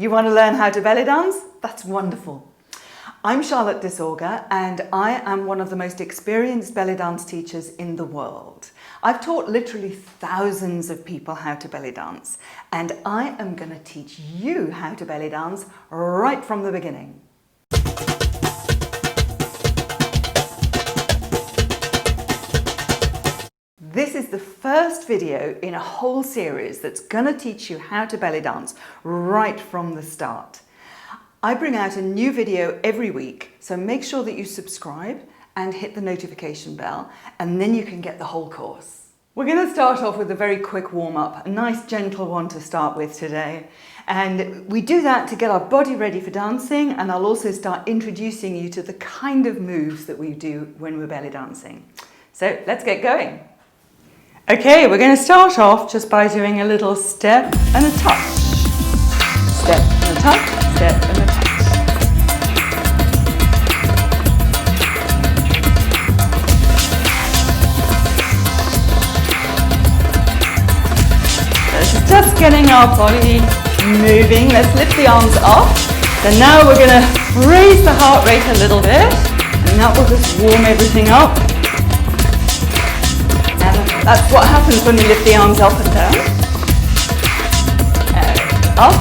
You want to learn how to belly dance? That's wonderful. I'm Charlotte Desorgher and I am one of the most experienced belly dance teachers in the world. I've taught literally thousands of people how to belly dance, and I am going to teach you how to belly dance right from the beginning. This is the first video in a whole series that's going to teach you how to belly dance right from the start. I bring out a new video every week, so make sure that you subscribe and hit the notification bell, and then you can get the whole course. We're going to start off with a very quick warm-up, a nice gentle one to start with today. And we do that to get our body ready for dancing, and I'll also start introducing you to the kind of moves that we do when we're belly dancing. So let's get going. Okay, we're going to start off just by doing a little step and a touch. Step and a touch, step and a touch. This is just getting our body moving. Let's lift the arms up. Then now we're going to raise the heart rate a little bit, and that will just warm everything up. And that's what happens when we lift the arms up and down. Up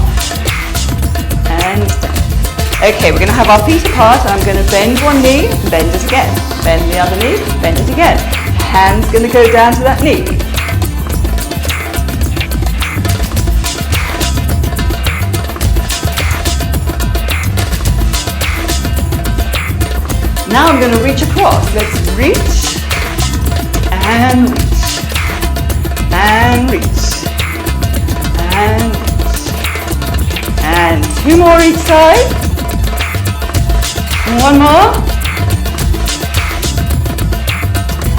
and down. Okay, we're going to have our feet apart. I'm going to bend one knee, bend it again. Bend the other knee, bend it again. Hand's going to go down to that knee. Now I'm going to reach across. Let's reach and reach and reach and reach. And two more each side. One more.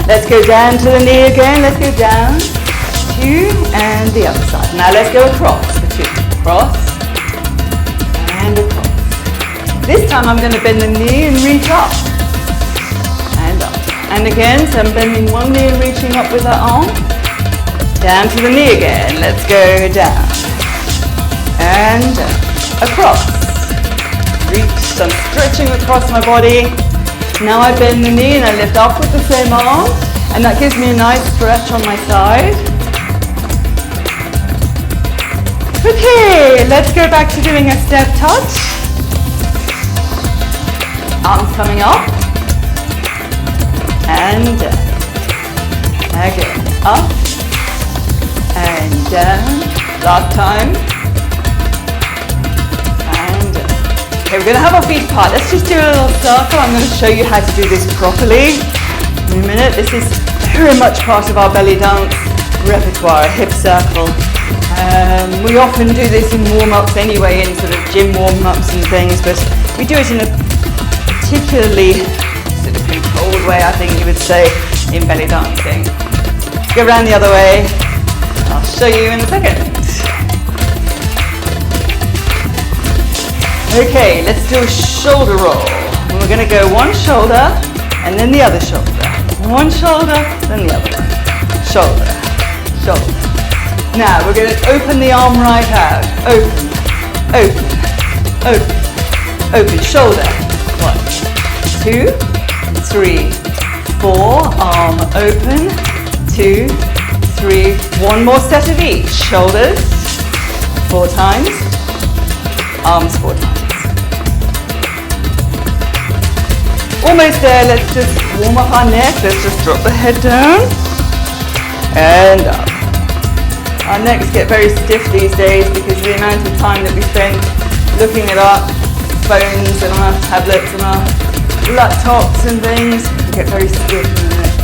Let's go down to the knee again. Let's go down, two, and the other side. Now let's go across for two. Across and across. This time I'm going to bend the knee and reach up. And up. And again, so I'm bending one knee and reaching up with that arm. Down to the knee again. Let's go down. And across. Reach. So I'm stretching across my body. Now I bend the knee and I lift up with the same arm. And that gives me a nice stretch on my side. Okay, let's go back to doing a step touch. Arms coming up. And down. Again, up and down. Last time. And down. Okay, we're going to have our feet apart. Let's just do a little circle. I'm going to show you how to do this properly in a minute. This is very much part of our belly dance repertoire, a hip circle. We often do this in warm-ups anyway, in sort of gym warm-ups and things, but we do it in a particularly sort of controlled way, I think you would say, in belly dancing. Go around the other way. I'll show you in a second. Okay, let's do a shoulder roll. We're going to go one shoulder and then the other shoulder. One shoulder, then the other one. Shoulder, shoulder. Now we're going to open the arm right out. Open, open, open, open. Shoulder. 1, 2, 3, 4. Arm open. 2, 3. One more set of each. Shoulders 4 times. Arms 4 times. Almost there. Let's just warm up our neck. Let's just drop the head down and up. Our necks get very stiff these days because of the amount of time that we spend looking at our phones and our tablets and our laptops and things. We get very stiff in the neck.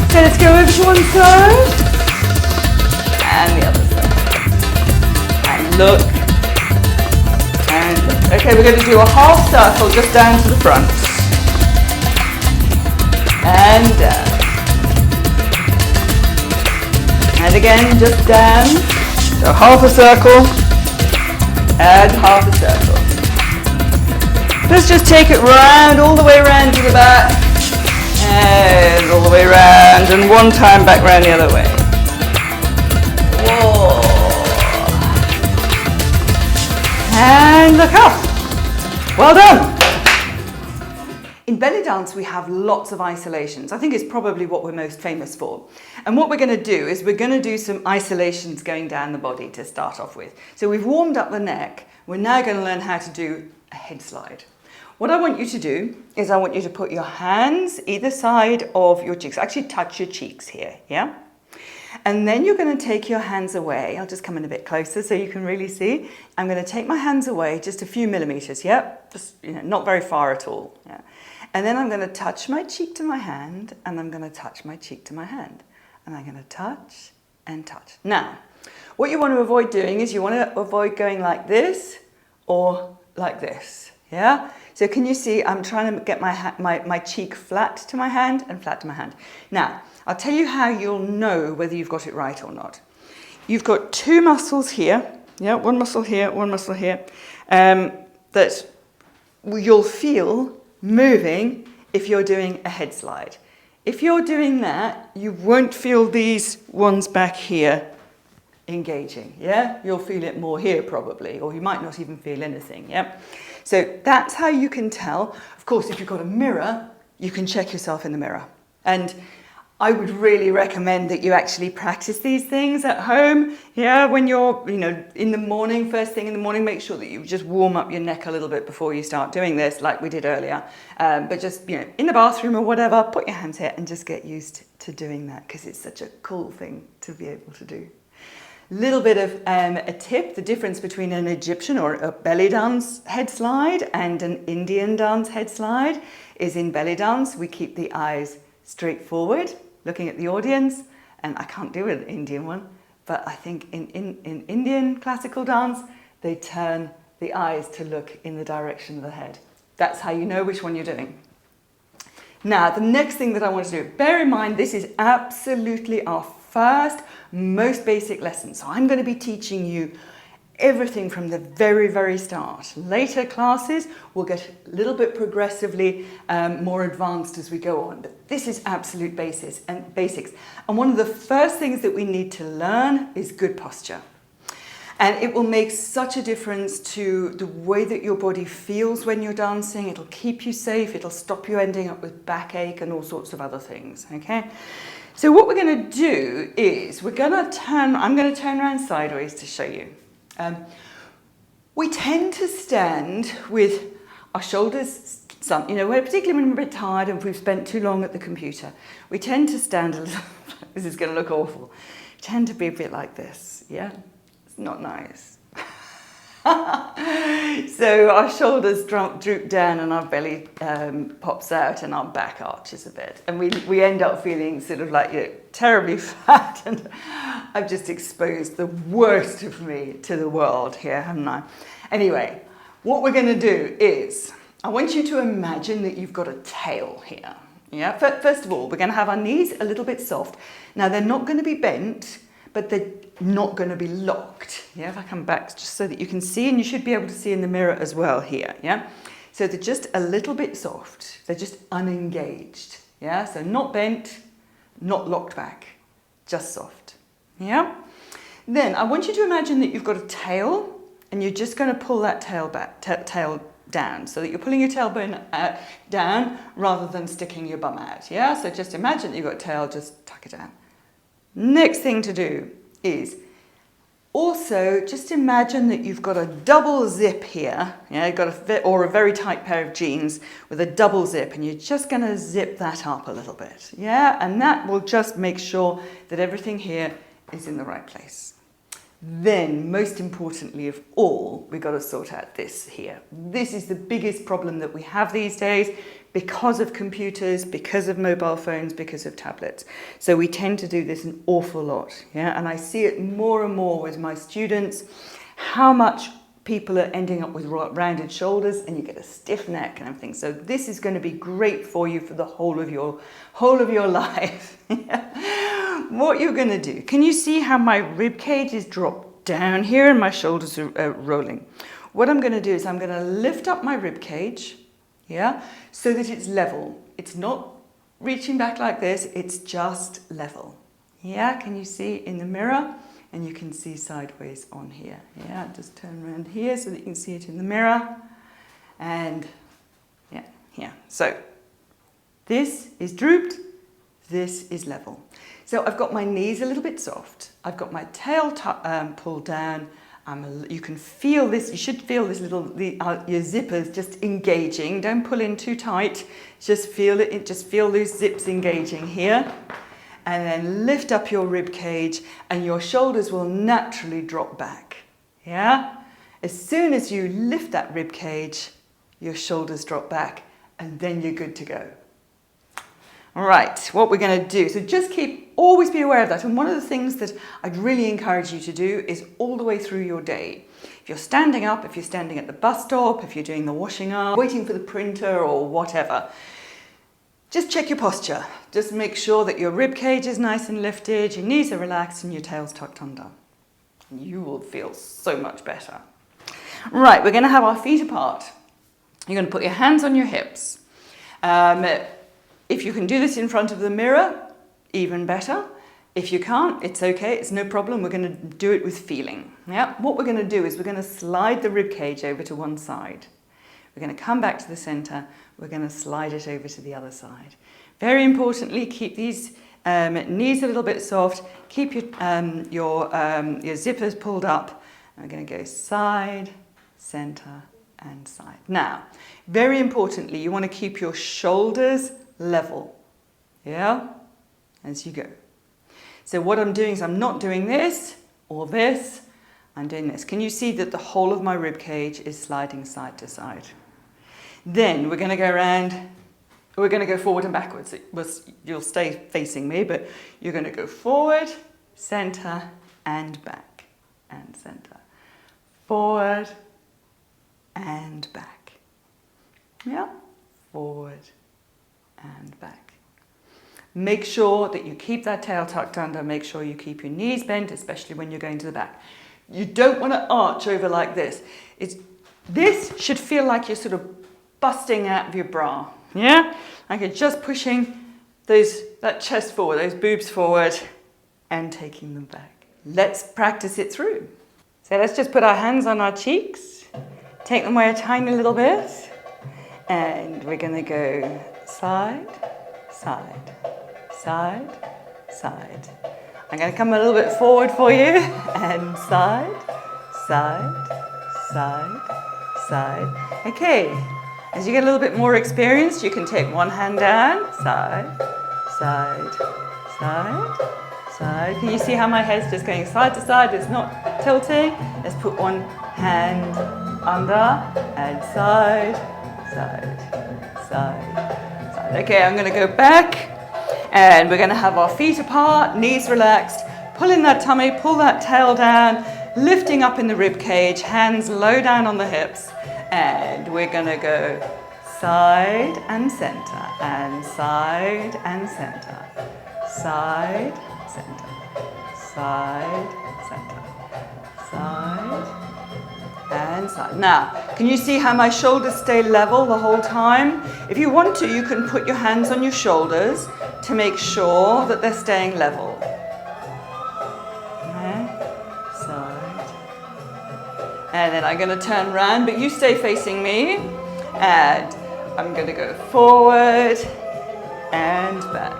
So let's go over to one side and the other side. And look. And look. Okay, we're going to do a half circle just down to the front. And down. And again, just down. So half a circle and half a circle. Let's just take it round, all the way around to the back. And all the way around, and one time back round the other way. Whoa. and look up. Well done. In belly dance, we have lots of isolations. I think it's probably what we're most famous for. And what we're going to do is we're going to do some isolations going down the body to start off with. So we've warmed up the neck. We're now going to learn how to do a head slide. What I want you to do is I want you to put your hands either side of your cheeks. Actually touch your cheeks here, yeah? And then you're going to take your hands away. I'll just come in a bit closer so you can really see. I'm going to take my hands away just a few millimeters, yeah? Just, not very far at all, yeah? And then I'm going to touch my cheek to my hand, and I'm going to touch my cheek to my hand. And I'm going to touch and touch. Now, what you want to avoid doing is you want to avoid going like this or like this, yeah? So can you see I'm trying to get my cheek flat to my hand and flat to my hand. Now, I'll tell you how you'll know whether you've got it right or not. You've got two muscles here, yeah, one muscle here, that you'll feel moving if you're doing a head slide. If you're doing that, you won't feel these ones back here engaging, yeah? You'll feel it more here probably, or you might not even feel anything, yeah? So that's how you can tell. Of course, if you've got a mirror, you can check yourself in the mirror. And I would really recommend that you actually practice these things at home. Yeah, when you're, in the morning, first thing in the morning, make sure that you just warm up your neck a little bit before you start doing this, like we did earlier. But just, in the bathroom or whatever, put your hands here and just get used to doing that because it's such a cool thing to be able to do. Little bit of a tip, the difference between an Egyptian or a belly dance head slide and an Indian dance head slide is in belly dance, we keep the eyes straight forward, looking at the audience, and I can't do an Indian one, but I think in Indian classical dance, they turn the eyes to look in the direction of the head. That's how you know which one you're doing. Now, the next thing that I want to do, bear in mind, this is absolutely our first, most basic lesson. So I'm going to be teaching you everything from the very, very start. Later classes will get a little bit progressively more advanced as we go on, but this is absolute basics. And one of the first things that we need to learn is good posture. And it will make such a difference to the way that your body feels when you're dancing. It'll keep you safe. It'll stop you ending up with backache and all sorts of other things, okay? So what we're going to do is I'm going to turn around sideways to show you. We tend to stand with our shoulders, particularly when we're a bit tired and we've spent too long at the computer, we tend to stand a little, this is going to look awful, tend to be a bit like this, yeah? It's not nice. So our shoulders droop down and our belly pops out and our back arches a bit. And we end up feeling sort of like terribly fat, and I've just exposed the worst of me to the world here, haven't I? Anyway, what we're going to do is, I want you to imagine that you've got a tail here. Yeah. First of all, we're going to have our knees a little bit soft. Now, they're not going to be bent, but they're not going to be locked. Yeah, if I come back just so that you can see, and you should be able to see in the mirror as well here, yeah? So they're just a little bit soft. They're just unengaged, yeah? So not bent, not locked back, just soft, yeah? Then I want you to imagine that you've got a tail, and you're just going to pull that tail back, tail down, so that you're pulling your tailbone down rather than sticking your bum out, yeah? So just imagine that you've got a tail, just tuck it down. Next thing to do is also just imagine that you've got a double zip here, yeah, you've got a very tight pair of jeans with a double zip, and you're just going to zip that up a little bit, yeah, and that will just make sure that everything here is in the right place. Then, most importantly of all, we've got to sort out this here. This is the biggest problem that we have these days because of computers, because of mobile phones, because of tablets. So we tend to do this an awful lot, yeah? And I see it more and more with my students, how much people are ending up with rounded shoulders and you get a stiff neck and everything. So this is going to be great for you for the whole of your life. What you're going to do, can you see how my rib cage is dropped down here and my shoulders are rolling? What I'm going to do is I'm going to lift up my rib cage, yeah, so that it's level. It's not reaching back like this, it's just level. Yeah, can you see in the mirror? and you can see sideways on here. Yeah, just turn around here so that you can see it in the mirror. And yeah, here. So this is drooped, this is level. So I've got my knees a little bit soft. I've got my tail pulled down. You can feel this, you should feel this little, your zippers just engaging. Don't pull in too tight. Just feel it, just feel those zips engaging here. And then lift up your rib cage and your shoulders will naturally drop back. Yeah? As soon as you lift that rib cage, your shoulders drop back and then you're good to go. All right, what we're going to do, so just always be aware of that. And one of the things that I'd really encourage you to do is all the way through your day. If you're standing up, if you're standing at the bus stop, if you're doing the washing up, waiting for the printer or whatever, just check your posture. Just make sure that your rib cage is nice and lifted, your knees are relaxed and your tail's tucked under. And you will feel so much better. Right, we're going to have our feet apart. You're going to put your hands on your hips. If you can do this in front of the mirror, even better. If you can't, it's okay, it's no problem. We're going to do it with feeling. Yeah? What we're going to do is we're going to slide the rib cage over to one side. We're going to come back to the center. We're going to slide it over to the other side. Very importantly, keep these knees a little bit soft. Keep your zippers pulled up. And we're going to go side, center, and side. Now, very importantly, you want to keep your shoulders level, yeah, as you go. So what I'm doing is I'm not doing this or this, I'm doing this. Can you see that the whole of my rib cage is sliding side to side? Then we're going to go around, we're going to go forward and backwards. You'll stay facing me, but you're going to go forward, center, and back, and center. Forward, and back. Yeah, forward, and back. Make sure that you keep that tail tucked under. Make sure you keep your knees bent, especially when you're going to the back. You don't want to arch over like this. This should feel like you're sort of busting out of your bra. Yeah? Like you're just pushing that chest forward, those boobs forward, and taking them back. Let's practice it through. So let's just put our hands on our cheeks, take them away a tiny little bit, and we're going to go side, side, side, side. I'm going to come a little bit forward for you, and side, side, side, side. Okay, as you get a little bit more experience, you can take one hand down, side, side, side, side. Can you see how my head's just going side to side? It's not tilting. Let's put one hand under, and side, side, side, side. Okay, I'm going to go back and we're going to have our feet apart, knees relaxed, pull in that tummy, pull that tail down, lifting up in the rib cage, hands low down on the hips, and we're going to go side and center, and side and center, side, center, side, center, side, and side. Now, can you see how my shoulders stay level the whole time? If you want to, you can put your hands on your shoulders to make sure that they're staying level. Okay. Side. And then I'm going to turn around, but you stay facing me. And I'm going to go forward and back.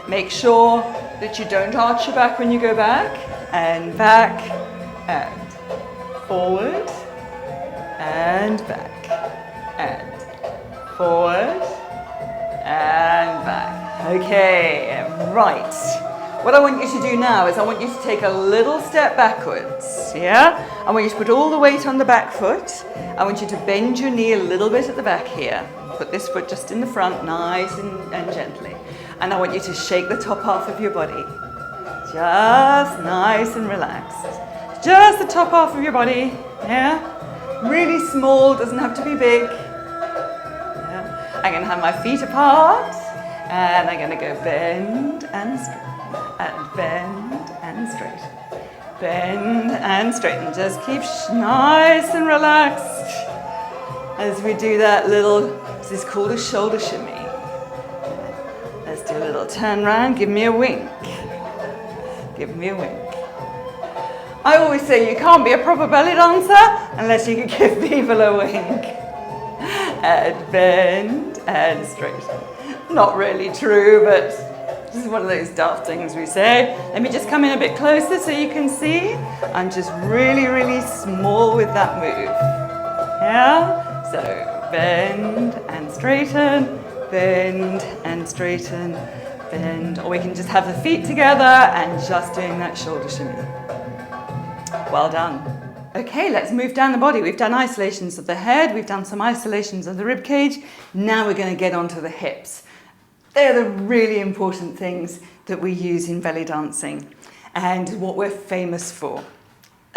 Make sure that you don't arch your back when you go back. And back and forward. And back, and forward, and back. Okay, right. What I want you to do now is I want you to take a little step backwards, yeah? I want you to put all the weight on the back foot. I want you to bend your knee a little bit at the back here. Put this foot just in the front, nice and gently. And I want you to shake the top half of your body. Just nice and relaxed. Just the top half of your body, yeah? Really small, doesn't have to be big. Yeah. I'm going to have my feet apart, and I'm going to go bend and straight, and bend and straight, bend and straight, and just keep nice and relaxed as we do that little, this is called a shoulder shimmy. Let's do a little turn round, give me a wink, give me a wink. I always say you can't be a proper belly dancer unless you can give people a wink. And bend and straighten. Not really true, but this is one of those daft things we say. Let me just come in a bit closer so you can see. I'm just really, really small with that move. Yeah? So bend and straighten, bend and straighten, bend. Or we can just have the feet together and just doing that shoulder shimmy. Well done. Okay, let's move down the body. We've done isolations of the head, we've done some isolations of the rib cage. Now we're going to get onto the hips. They're the really important things that we use in belly dancing and what we're famous for,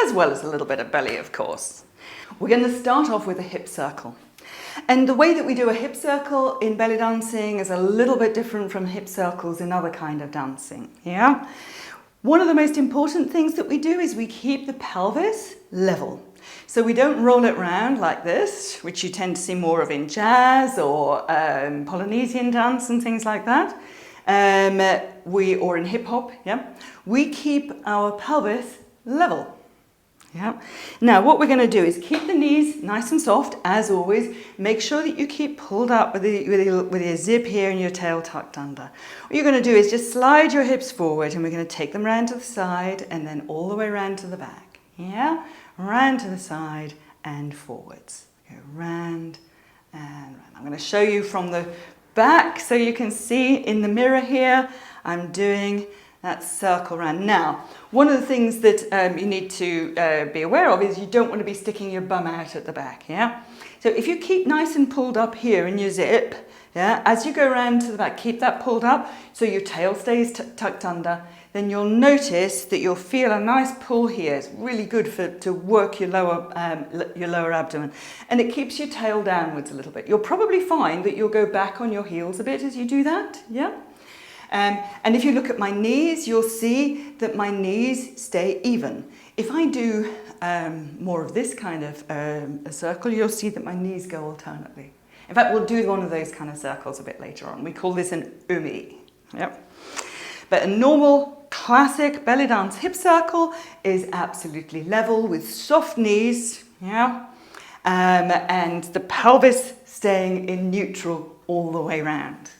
as well as a little bit of belly, of course. We're going to start off with a hip circle. And the way that we do a hip circle in belly dancing is a little bit different from hip circles in other kind of dancing. Yeah? One of the most important things that we do is we keep the pelvis level. So we don't roll it round like this, which you tend to see more of in jazz or Polynesian dance and things like that. Or in hip hop, yeah. We keep our pelvis level. Yeah. Now what we're going to do is keep the knees nice and soft, as always. Make sure that you keep pulled up with your zip here and your tail tucked under. What you're going to do is just slide your hips forward, and we're going to take them round to the side and then all the way round to the back. Yeah, round to the side and forwards. Go round and round. I'm going to show you from the back so you can see in the mirror here. I'm doing that circle round. Now, one of the things that you need to be aware of is you don't want to be sticking your bum out at the back, yeah? So if you keep nice and pulled up here in your zip, yeah, as you go around to the back, keep that pulled up so your tail stays tucked under, then you'll notice that you'll feel a nice pull here. It's really good to work your lower abdomen, and it keeps your tail downwards a little bit. You'll probably find that you'll go back on your heels a bit as you do that, yeah? And if you look at my knees, you'll see that my knees stay even. If I do more of this kind of a circle, you'll see that my knees go alternately. In fact, we'll do one of those kind of circles a bit later on. We call this an umi. Yep. But a normal, classic belly dance hip circle is absolutely level with soft knees, yeah, and the pelvis staying in neutral all the way round.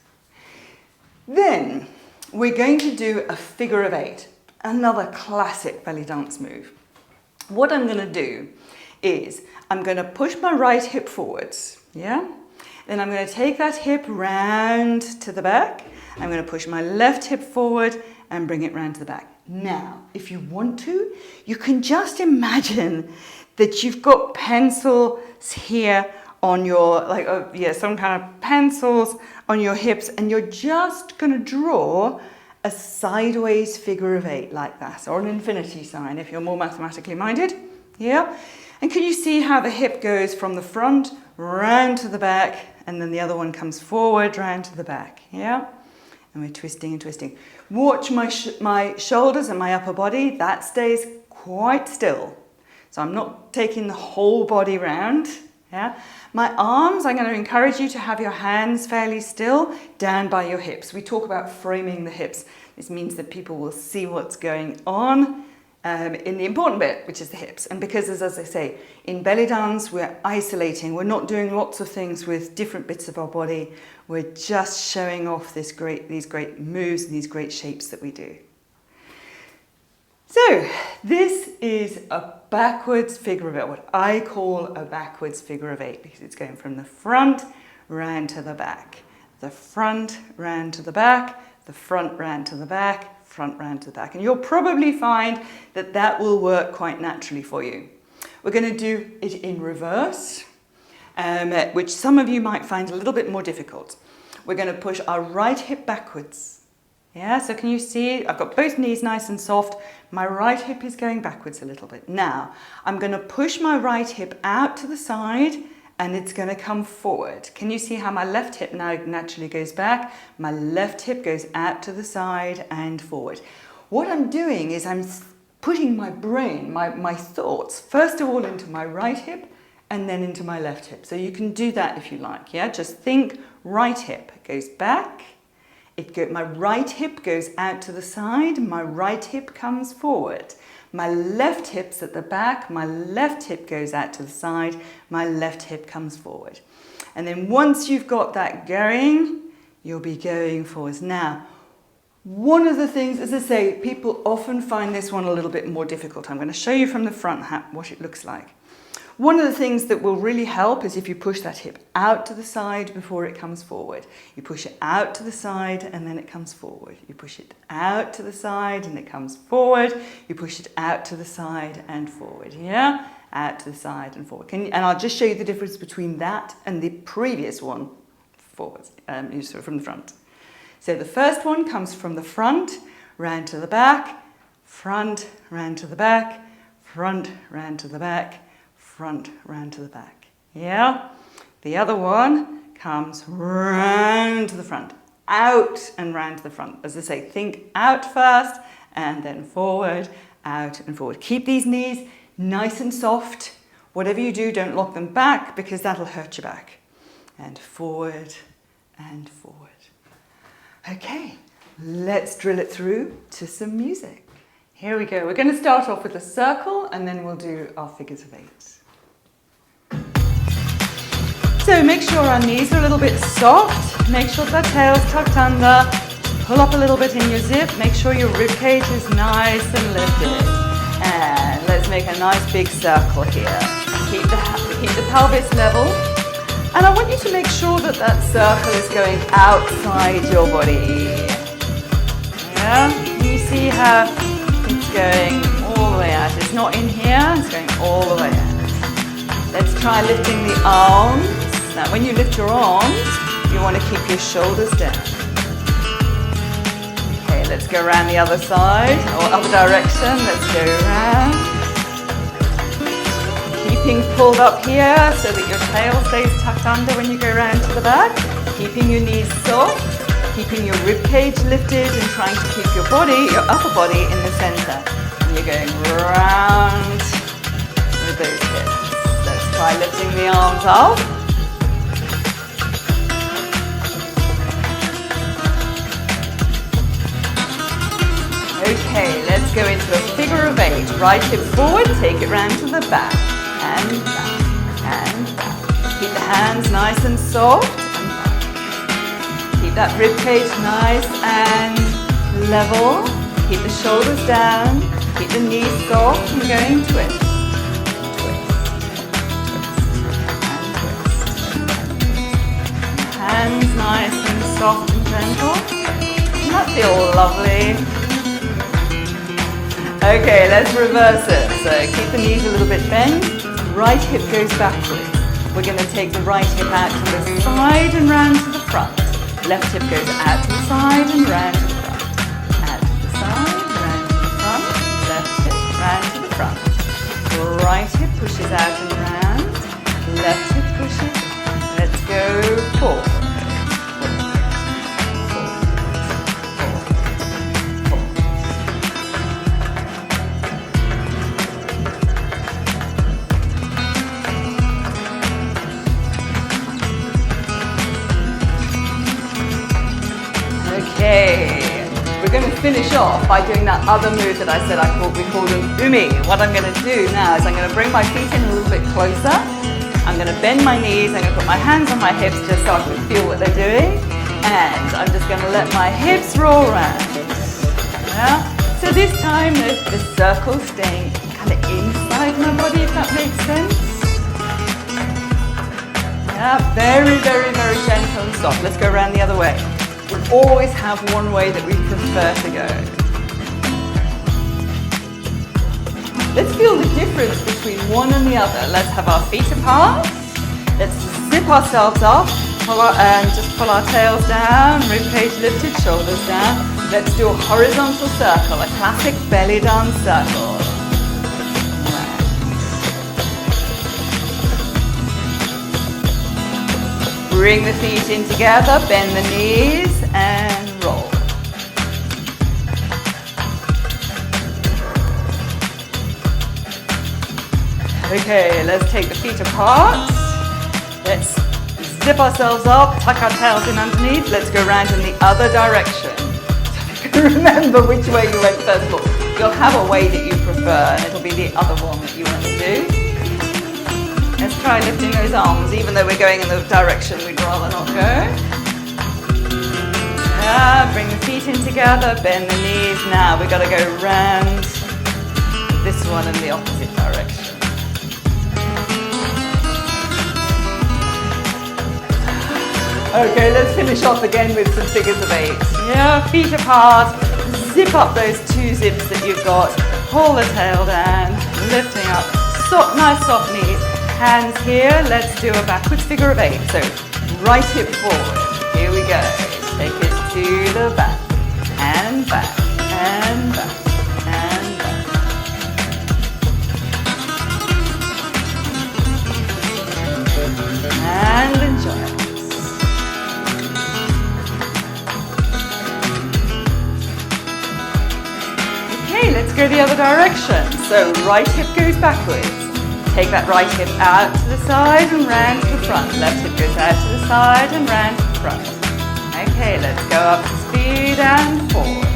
Then we're going to do a figure of 8, another classic belly dance move. What I'm going to do is I'm going to push my right hip forwards, yeah? Then I'm going to take that hip round to the back. I'm going to push my left hip forward and bring it round to the back. Now, if you want to, you can just imagine that you've got pencils here on your, some kind of pencils on your hips, and you're just going to draw a sideways figure of 8 like that, or an infinity sign if you're more mathematically minded. Yeah? And can you see how the hip goes from the front round to the back, and then the other one comes forward round to the back? Yeah? And we're twisting and twisting. Watch my shoulders and my upper body. That stays quite still. So I'm not taking the whole body round. Yeah? My arms, I'm going to encourage you to have your hands fairly still down by your hips. We talk about framing the hips. This means that people will see what's going on in the important bit, which is the hips. And because, as I say, in belly dance, we're isolating. We're not doing lots of things with different bits of our body. We're just showing off these great moves and these great shapes that we do. So this is a backwards figure of 8, what I call a backwards figure of 8, because it's going from the front round to the back, the front round to the back, the front round to the back, front round to the back. And you'll probably find that that will work quite naturally for you. We're going to do it in reverse, which some of you might find a little bit more difficult. We're going to push our right hip backwards. Yeah, so can you see? I've got both knees nice and soft. My right hip is going backwards a little bit. Now, I'm going to push my right hip out to the side, and it's going to come forward. Can you see how my left hip now naturally goes back? My left hip goes out to the side and forward. What I'm doing is I'm putting my brain, my thoughts, first of all into my right hip and then into my left hip. So you can do that if you like, yeah? Just think right hip goes back. My right hip goes out to the side, my right hip comes forward. My left hip's at the back, my left hip goes out to the side, my left hip comes forward. And then once you've got that going, you'll be going forwards. Now, one of the things, as I say, people often find this one a little bit more difficult. I'm going to show you from the front what it looks like. One of the things that will really help is if you push that hip out to the side before it comes forward. You push it out to the side and then it comes forward. You push it out to the side and it comes forward. You push it out to the side and forward. Yeah? Out to the side and forward. And I'll just show you the difference between that and the previous one forwards, from the front. So the first one comes from the front, round to the back, front, round to the back, front, round to the back, front, round to the back. Yeah? The other one comes round to the front, out and round to the front. As I say, think out first and then forward, out and forward. Keep these knees nice and soft. Whatever you do, don't lock them back because that'll hurt your back. And forward and forward. Okay, let's drill it through to some music. Here we go. We're going to start off with a circle and then we'll do our figures of 8. So make sure our knees are a little bit soft. Make sure that tail's tucked under. Pull up a little bit in your zip. Make sure your rib cage is nice and lifted. And let's make a nice big circle here. Keep the pelvis level. And I want you to make sure that that circle is going outside your body. Yeah? You see how it's going all the way out. It's not in here, it's going all the way out. Let's try lifting the arms. Now when you lift your arms, you want to keep your shoulders down. Okay, let's go around the other side, or other direction. Let's go around. Keeping pulled up here so that your tail stays tucked under when you go around to the back. Keeping your knees soft. Keeping your rib cage lifted and trying to keep your body, your upper body, in the center. And you're going round with those hips. Let's try lifting the arms up. Okay, let's go into a figure of 8. Right hip forward, take it round to the back. And back, and back. Keep the hands nice and soft. And back. Keep that rib cage nice and level. Keep the shoulders down. Keep the knees soft and going twist. Twist. Twist. And twist. Hands nice and soft and gentle. Doesn't that feel lovely? Okay, let's reverse it. So keep the knees a little bit bent. Right hip goes backwards. We're going to take the right hip out to the side and round to the front. Left hip goes out to the side and round to the front. Out to the side, round to the front. Left hip, round to the front. Right hip pushes out and round. Left hip pushes. Let's go forward. Okay, we're going to finish off by doing that other move that I said we called an umi. What I'm going to do now is I'm going to bring my feet in a little bit closer. I'm going to bend my knees. I'm going to put my hands on my hips just so I can feel what they're doing. And I'm just going to let my hips roll around. Yeah? So this time the circle staying kind of inside my body, if that makes sense. Yeah, very, very, very gentle and soft. Let's go around the other way. We always have one way that we prefer to go. Let's feel the difference between one and the other. Let's have our feet apart. Let's zip ourselves up and just pull our tails down, rib cage lifted, shoulders down. Let's do a horizontal circle, a classic belly dance circle. Bring the feet in together, bend the knees and roll. Okay, let's take the feet apart. Let's zip ourselves up, tuck our tails in underneath. Let's go around in the other direction. So we've remember which way you went first of all. You'll have a way that you prefer, and it'll be the other one that you want to do. Let's try lifting those arms, even though we're going in the direction we'd rather not go. Bring the feet in together, bend the knees. Now we've got to go round this one in the opposite direction. Okay, let's finish off again with some figures of 8. Yeah, feet apart, zip up those 2 zips that you've got, pull the tail down, lifting up, nice soft knees, hands here, let's do a backwards figure of 8. So, right hip forward, here we go, take it to the back, and back, and back, and back. And enjoy it. Let's go the other direction. So right hip goes backwards. Take that right hip out to the side and round to the front. Left hip goes out to the side and round to the front. Okay, let's go up to speed and forwards.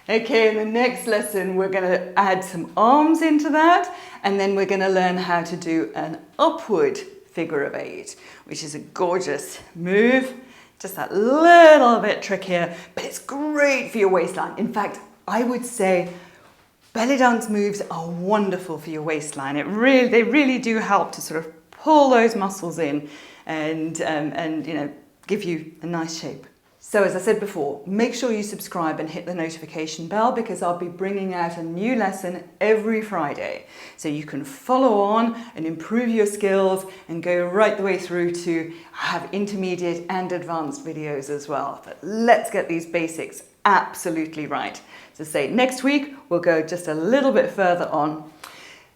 Okay, in the next lesson, we're going to add some arms into that, and then we're going to learn how to do an upward figure of 8, which is a gorgeous move, just that little bit trickier, but it's great for your waistline. In fact, I would say belly dance moves are wonderful for your waistline. They really do help to sort of pull those muscles in and you know, give you a nice shape. So as I said before, make sure you subscribe and hit the notification bell, because I'll be bringing out a new lesson every Friday. So you can follow on and improve your skills and go right the way through to have intermediate and advanced videos as well. But let's get these basics absolutely right. So say next week, we'll go just a little bit further on.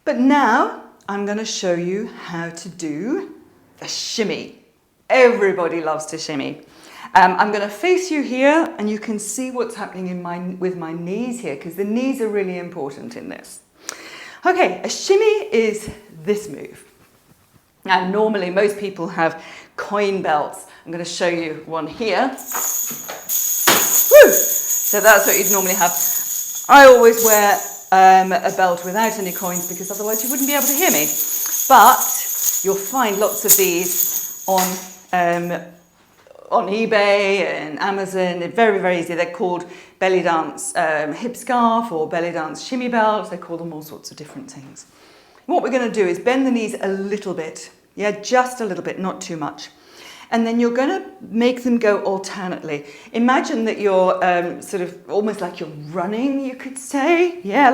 But now I'm going to show you how to do a shimmy. Everybody loves to shimmy. I'm going to face you here, and you can see what's happening with my knees here, because the knees are really important in this. Okay, a shimmy is this move. Now, normally most people have coin belts. I'm going to show you one here. Woo! So that's what you'd normally have. I always wear a belt without any coins, because otherwise you wouldn't be able to hear me. But you'll find lots of these on eBay and Amazon. They're very, very easy. They're called belly dance hip scarf or belly dance shimmy belts. They call them all sorts of different things. What we're going to do is bend the knees a little bit. Yeah, just a little bit, not too much. And then you're going to make them go alternately. Imagine that you're sort of almost like you're running, you could say. Yeah,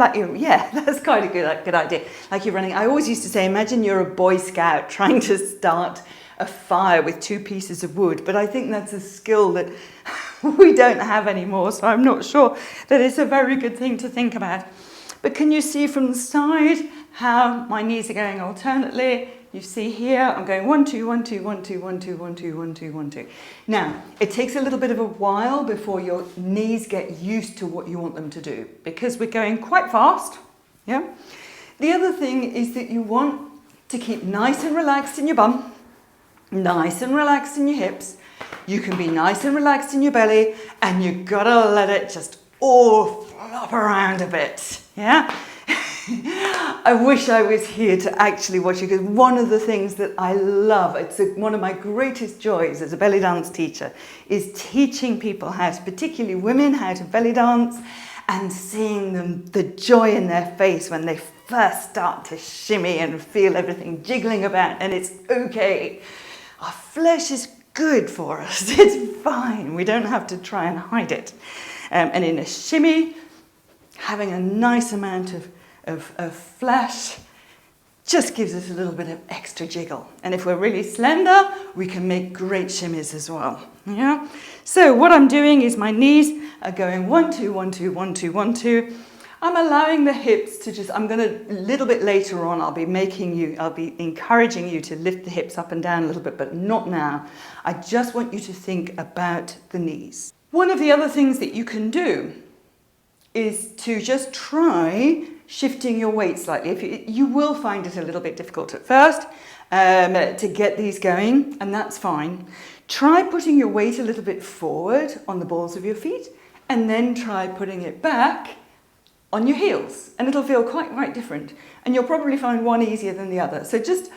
that's quite a good idea. Like you're running. I always used to say, imagine you're a Boy Scout trying to start a fire with 2 pieces of wood, but I think that's a skill that we don't have anymore, so I'm not sure that it's a very good thing to think about. But can you see from the side how my knees are going alternately? You see here, I'm going 1, 2, 1, 2, 1, 2, 1, 2, 1, 2, 1, 2, 1, 2. Now, it takes a little bit of a while before your knees get used to what you want them to do, because we're going quite fast, yeah? The other thing is that you want to keep nice and relaxed in your bum, nice and relaxed in your hips. You can be nice and relaxed in your belly, and you gotta let it just all flop around a bit, yeah? I wish I was here to actually watch it, because one of the things that I love, one of my greatest joys as a belly dance teacher, is teaching people how to, particularly women, how to belly dance, and seeing them, the joy in their face when they first start to shimmy and feel everything jiggling about, and it's okay. Our flesh is good for us. It's fine. We don't have to try and hide it. And in a shimmy, having a nice amount of flesh just gives us a little bit of extra jiggle. And if we're really slender, we can make great shimmies as well. Yeah. So what I'm doing is my knees are going 1, 2, 1, 2, 1, 2, 1, 2. I'm allowing the hips to just, I'm going to, a little bit later on, I'll be encouraging you to lift the hips up and down a little bit, but not now. I just want you to think about the knees. One of the other things that you can do is to just try shifting your weight slightly. You will find it a little bit difficult at first to get these going, and that's fine. Try putting your weight a little bit forward on the balls of your feet, and then try putting it back on your heels, and it'll feel quite different. And you'll probably find one easier than the other. So just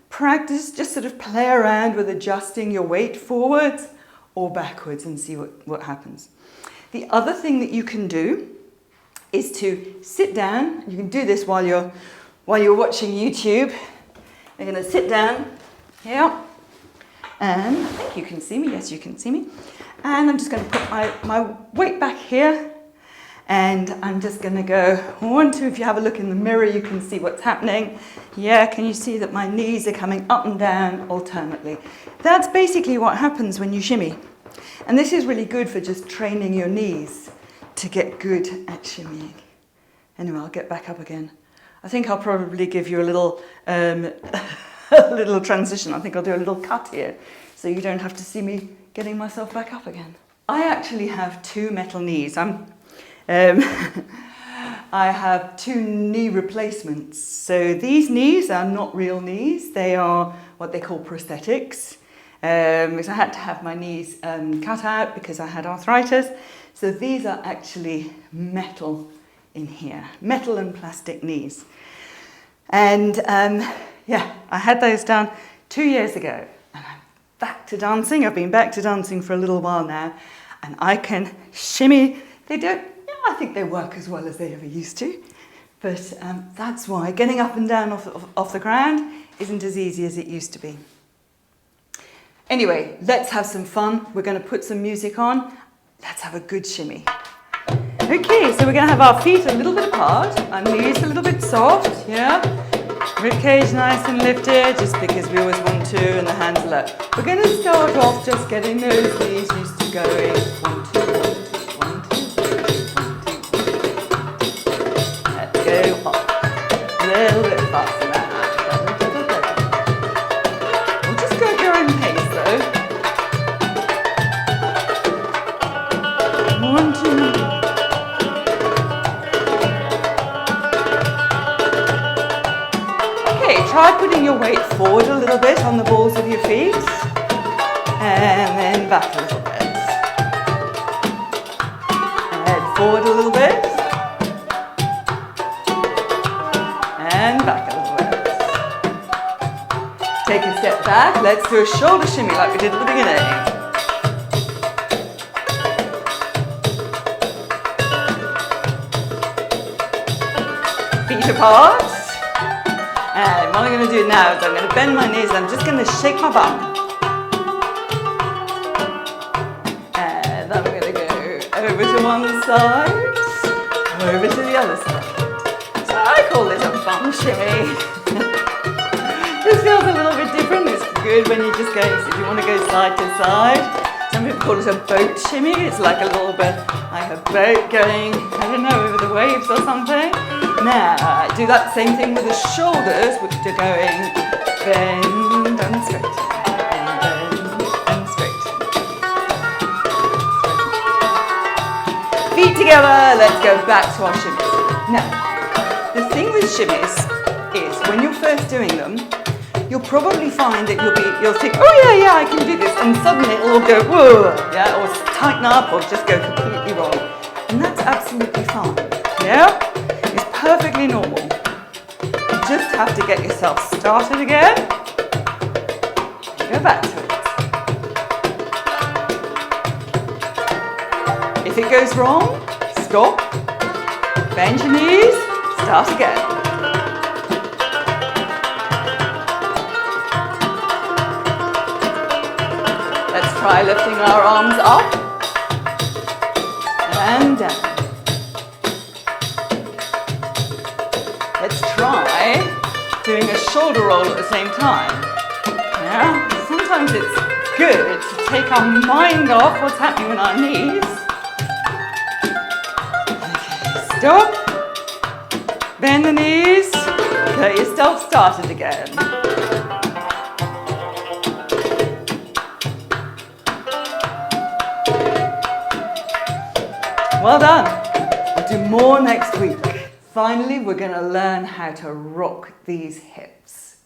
practice, just sort of play around with adjusting your weight forwards or backwards and see what happens. The other thing that you can do is to sit down. You can do this while you're watching YouTube. You're going to sit down here, and I think you can see me. Yes, you can see me. And I'm just going to put my weight back here. And I'm just going to go 1, 2. If you have a look in the mirror, you can see what's happening. Yeah, can you see that my knees are coming up and down alternately? That's basically what happens when you shimmy. And this is really good for just training your knees to get good at shimmying. Anyway, I'll get back up again. I think I'll probably give you a little, a little transition. I think I'll do a little cut here, so you don't have to see me getting myself back up again. I actually have 2 metal knees. I have 2 knee replacements. So these knees are not real knees. They are what they call prosthetics. Because I had to have my knees cut out because I had arthritis. So these are actually metal in here, metal and plastic knees. And yeah, I had those done 2 years ago. And I'm back to dancing. I've been back to dancing for a little while now. And I can shimmy. I think they work as well as they ever used to, but that's why getting up and down off the ground isn't as easy as it used to be. Anyway, let's have some fun. We're going to put some music on. Let's have a good shimmy. Okay, so we're going to have our feet a little bit apart, our knees a little bit soft, yeah? Ribcage nice and lifted, just because we always want to, and the hands low. We're going to start off just getting those knees used to going. 1, 2, 1, 2. Go up a little bit faster than that. We'll just go at your own pace though. 1, 2. Okay, try putting your weight forward a little bit on the balls of your feet, and then back a little bit. Head forward a little bit. And back a little bit. Take a step back. Let's do a shoulder shimmy like we did at the beginning. Feet apart. And what I'm going to do now is I'm going to bend my knees. I'm just going to shake my bum. And I'm going to go over to one side, over to the other side. I call this a bum shimmy. This feels a little bit different. It's good when you just go, if you want to go side to side. Some people call it a boat shimmy. It's like a little bit like a boat going, I don't know, over the waves or something. Now, do that same thing with the shoulders, which are going bend and straight, bend and straight. Feet together. Let's go back to our shimmies. Now, the thing with shimmies is when you're first doing them, you'll probably find that you'll think, oh yeah, I can do this, and suddenly it'll all go, whoa, yeah, or tighten up, or just go completely wrong. And that's absolutely fine, yeah? It's perfectly normal. You just have to get yourself started again, and go back to it. If it goes wrong, stop, bend your knees, start again. Let's try lifting our arms up and down. Let's try doing a shoulder roll at the same time. Yeah, sometimes it's good to take our mind off what's happening with our knees. Okay, stop. Bend the knees. Get yourself started again. Well done. We'll do more next week. Finally, we're going to learn how to rock these hips.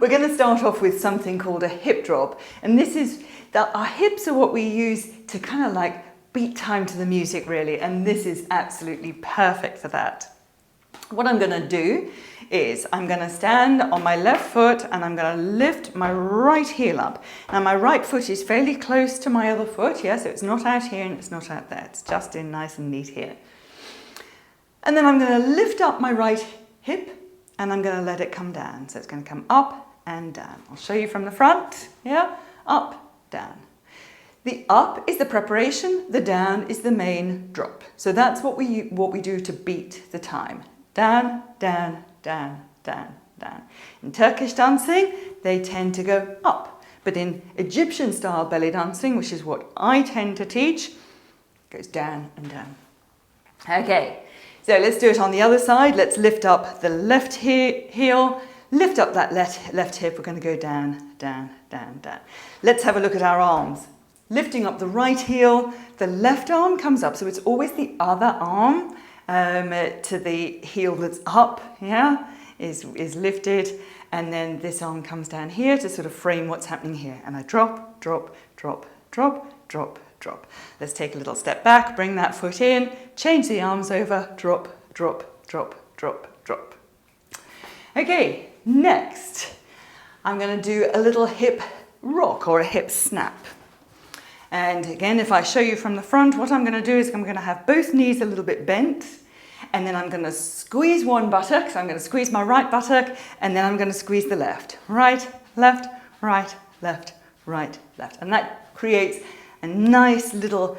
We're going to start off with something called a hip drop. And this is that our hips are what we use to kind of like beat time to the music, really. And this is absolutely perfect for that. What I'm going to do is I'm going to stand on my left foot and I'm going to lift my right heel up. Now my right foot is fairly close to my other foot, yeah, so it's not out here and it's not out there. It's just in nice and neat here. And then I'm going to lift up my right hip and I'm going to let it come down. So it's going to come up and down. I'll show you from the front, yeah, up, down. The up is the preparation, the down is the main drop. So that's what we do to beat the time. Down, down, down, down, down. In Turkish dancing, they tend to go up. But in Egyptian style belly dancing, which is what I tend to teach, it goes down and down. Okay, so let's do it on the other side. Let's lift up the left heel, lift up that left hip. We're going to go down, down, down, down. Let's have a look at our arms. Lifting up the right heel, the left arm comes up. So it's always the other arm to the heel that's up, yeah, is lifted, and then this arm comes down here to sort of frame what's happening here. And I drop, drop, drop, drop, drop, drop. Let's take a little step back, bring that foot in, change the arms over, drop, drop, drop, drop, drop. Okay, next, I'm going to do a little hip rock or a hip snap. And again, if I show you from the front, what I'm going to do is I'm going to have both knees a little bit bent, and then I'm going to squeeze one buttock. So I'm going to squeeze my right buttock, and then I'm going to squeeze the left. Right, left, right, left, right, left. And that creates a nice little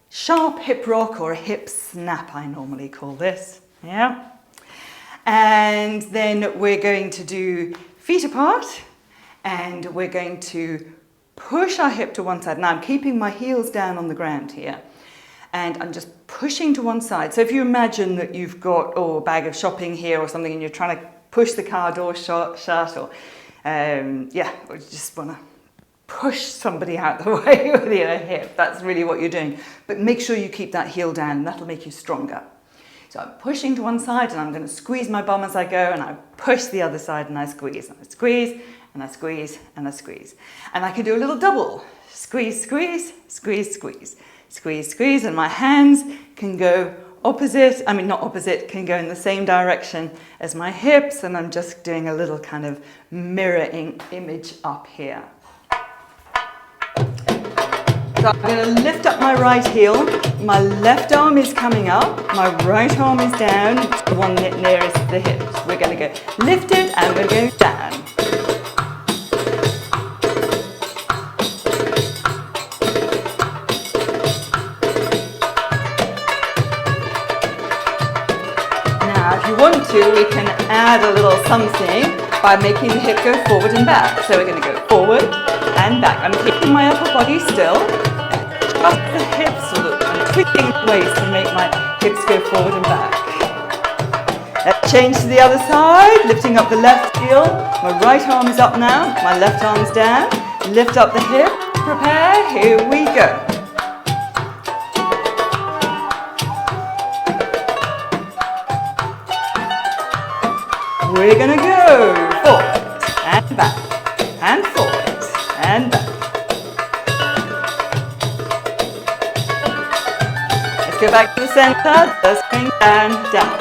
sharp hip rock or a hip snap, I normally call this. Yeah. And then we're going to do feet apart, and we're going to push our hip to one side. Now I'm keeping my heels down on the ground here and I'm just pushing to one side. So if you imagine that you've got a bag of shopping here or something and you're trying to push the car door shut or or you just want to push somebody out the way with your hip. That's really what you're doing. But make sure you keep that heel down and that'll make you stronger. So I'm pushing to one side and I'm going to squeeze my bum as I go, and I push the other side and I squeeze and I squeeze and I squeeze and I squeeze. And I can do a little double. Squeeze, squeeze, squeeze, squeeze. Squeeze, squeeze, and my hands can go can go in the same direction as my hips, and I'm just doing a little kind of mirroring image up here. So I'm going to lift up my right heel, my left arm is coming up, my right arm is down, it's the one nearest the hips. We're going to go lift it and we're going down. Now if you want to, we can add a little something by making the hip go forward and back. So we're going to go forward and back. I'm keeping my upper body still. Up the hips, I'm twisting ways to make my hips go forward and back. Let's change to the other side, lifting up the left heel. My right arm is up now, my left arm's down. Lift up the hip, prepare, here we go. We're going to go forward and back and forward and back. Go back to the center, just going down, down.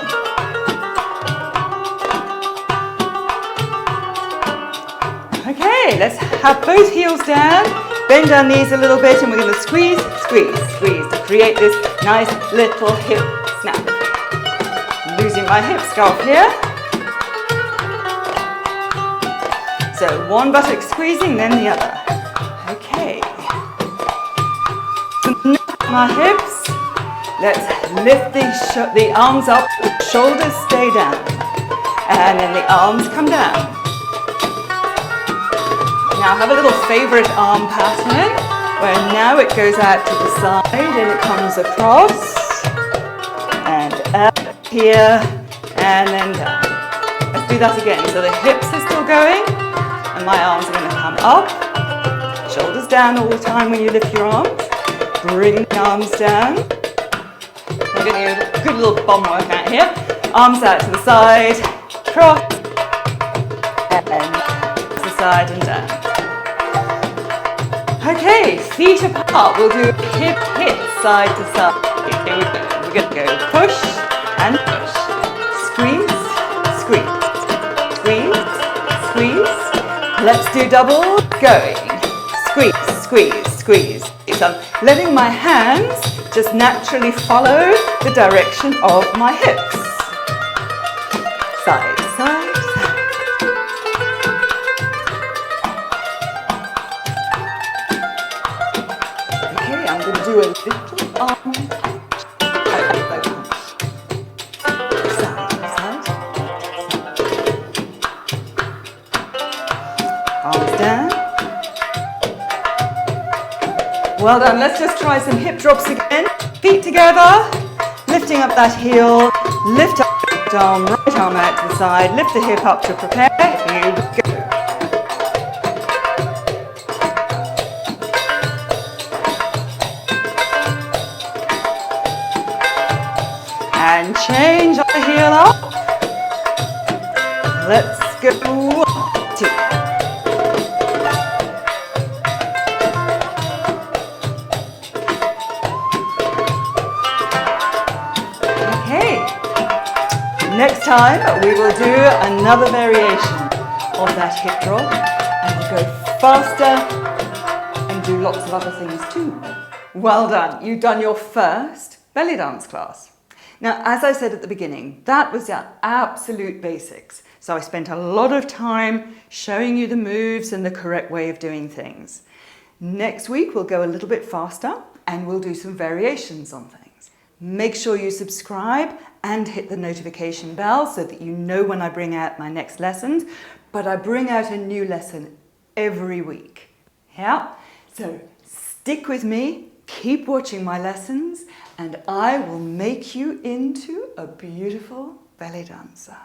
Okay, let's have both heels down, bend our knees a little bit, and we're going to squeeze, squeeze, squeeze to create this nice little hip snap. Losing my hip scarf here. So one buttock squeezing, then the other. Okay. So now my hips. Let's lift the arms up, shoulders stay down, and then the arms come down. Now have a little favorite arm pattern, where now it goes out to the side and it comes across, and up here, and then down. Let's do that again. So the hips are still going, and my arms are going to come up. Shoulders down all the time when you lift your arms. Bring the arms down. We're getting a good little bomb workout here. Arms out to the side, cross, and to the side and down. Okay, feet apart. We'll do hip, side to side. Here we go. We're going to go push and push. Squeeze, squeeze, squeeze, squeeze. Let's do double. Going. Squeeze, squeeze, squeeze. So I'm letting my hands just naturally follow the direction of my hips. Side, side, side. Okay, I'm going to do a little arm. Side, side. Arms down. Well done. Let's just try some hip drops again. Feet together, lifting up that heel, lift up the arm, right arm out to the side, lift the hip up to prepare. Here we go. And change the heel up. Let's go. 2. Next time we will do another variation of that hip drop, and we'll go faster and do lots of other things too. Well done, you've done your first belly dance class. Now, as I said at the beginning, that was our absolute basics. So I spent a lot of time showing you the moves and the correct way of doing things. Next week we'll go a little bit faster and we'll do some variations on things. Make sure you subscribe and hit the notification bell so that you know when I bring out my next lessons. But I bring out a new lesson every week. Yeah? So stick with me, keep watching my lessons, and I will make you into a beautiful belly dancer.